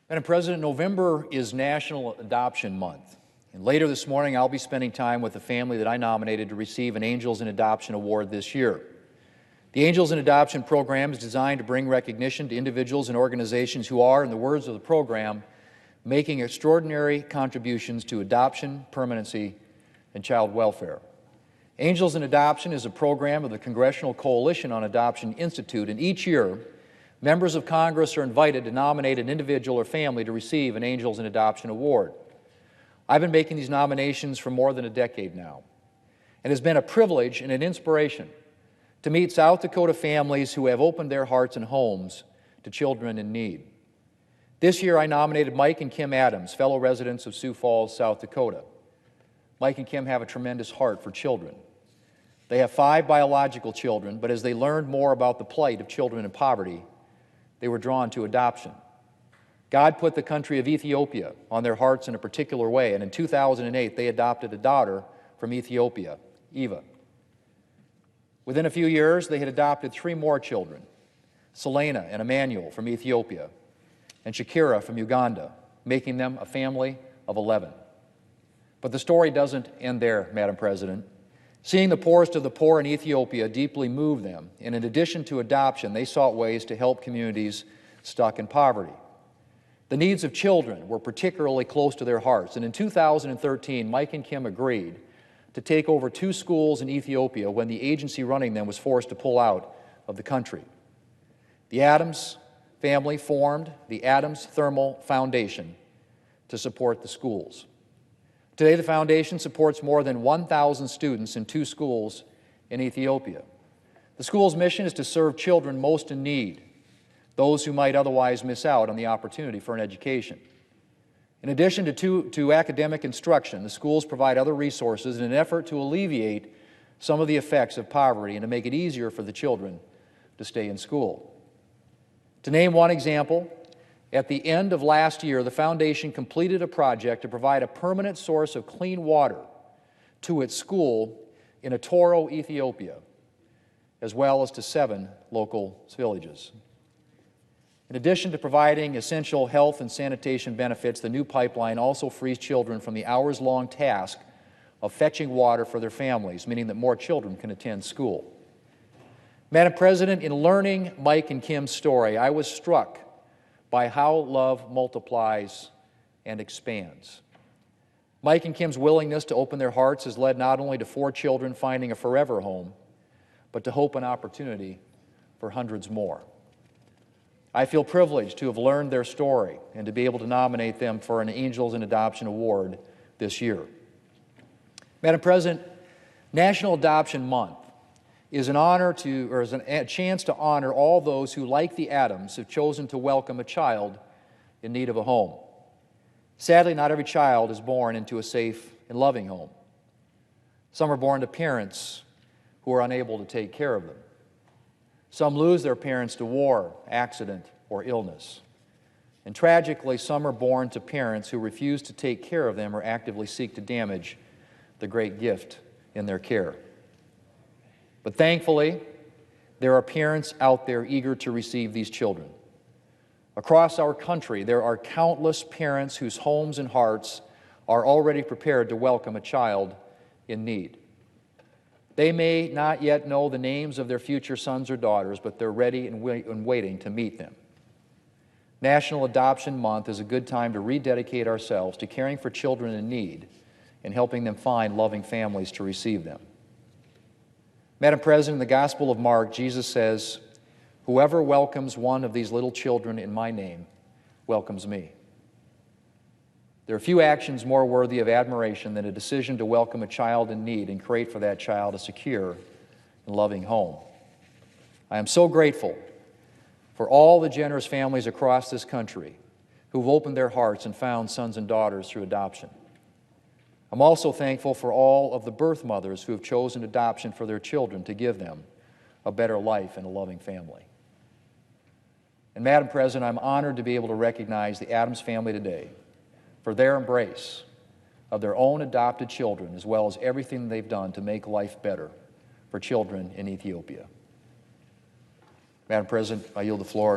Madam President, November is National Adoption Month. And later this morning, I'll be spending time with the family that I nominated to receive an Angels in Adoption Award this year. The Angels in Adoption program is designed to bring recognition to individuals and organizations who are, in the words of the program, making extraordinary contributions to adoption, permanency, and child welfare. Angels in Adoption is a program of the Congressional Coalition on Adoption Institute, and each year, members of Congress are invited to nominate an individual or family to receive an Angels in Adoption Award. I've been making these nominations for more than a decade now, and it has been a privilege and an inspiration to meet South Dakota families who have opened their hearts and homes to children in need. This year, I nominated Mike and Kim Adams, fellow residents of Sioux Falls, South Dakota. Mike and Kim have a tremendous heart for children. They have 5 biological children, but as they learned more about the plight of children in poverty, they were drawn to adoption. God put the country of Ethiopia on their hearts in a particular way, and in 2008, they adopted a daughter from Ethiopia, Eva. Within a few years, they had adopted 3 more children, Selena and Emmanuel from Ethiopia, and Shakira from Uganda, making them a family of 11. But the story doesn't end there, Madam President. Seeing the poorest of the poor in Ethiopia deeply moved them, and in addition to adoption, they sought ways to help communities stuck in poverty. The needs of children were particularly close to their hearts, and in 2013, Mike and Kim agreed to take over 2 schools in Ethiopia when the agency running them was forced to pull out of the country. The Adams family formed the Adams Thermal Foundation to support the schools. Today, the foundation supports more than 1,000 students in 2 schools in Ethiopia. The school's mission is to serve children most in need, those who might otherwise miss out on the opportunity for an education. In addition to academic instruction, the schools provide other resources in an effort to alleviate some of the effects of poverty and to make it easier for the children to stay in school. To name one example, at the end of last year, the foundation completed a project to provide a permanent source of clean water to its school in Atoro, Ethiopia, as well as to 7 local villages. In addition to providing essential health and sanitation benefits, the new pipeline also frees children from the hours-long task of fetching water for their families, meaning that more children can attend school. Madam President, in learning Mike and Kim's story, I was struck by how love multiplies and expands. Mike and Kim's willingness to open their hearts has led not only to 4 children finding a forever home, but to hope and opportunity for hundreds more. I feel privileged to have learned their story and to be able to nominate them for an Angels in Adoption Award this year. Madam President, National Adoption Month is a chance to honor all those who, like the Adams, have chosen to welcome a child in need of a home. Sadly, not every child is born into a safe and loving home. Some are born to parents who are unable to take care of them. Some lose their parents to war, accident, or illness. And tragically, some are born to parents who refuse to take care of them or actively seek to damage the great gift in their care. But thankfully, there are parents out there eager to receive these children. Across our country, there are countless parents whose homes and hearts are already prepared to welcome a child in need. They may not yet know the names of their future sons or daughters, but they're ready and waiting to meet them. National Adoption Month is a good time to rededicate ourselves to caring for children in need and helping them find loving families to receive them. Madam President, in the Gospel of Mark, Jesus says, "Whoever welcomes one of these little children in my name welcomes me." There are few actions more worthy of admiration than a decision to welcome a child in need and create for that child a secure and loving home. I am so grateful for all the generous families across this country who've opened their hearts and found sons and daughters through adoption. I'm also thankful for all of the birth mothers who have chosen adoption for their children to give them a better life and a loving family. And Madam President, I'm honored to be able to recognize the Adams family today for their embrace of their own adopted children, as well as everything they've done to make life better for children in Ethiopia. Madam President, I yield the floor.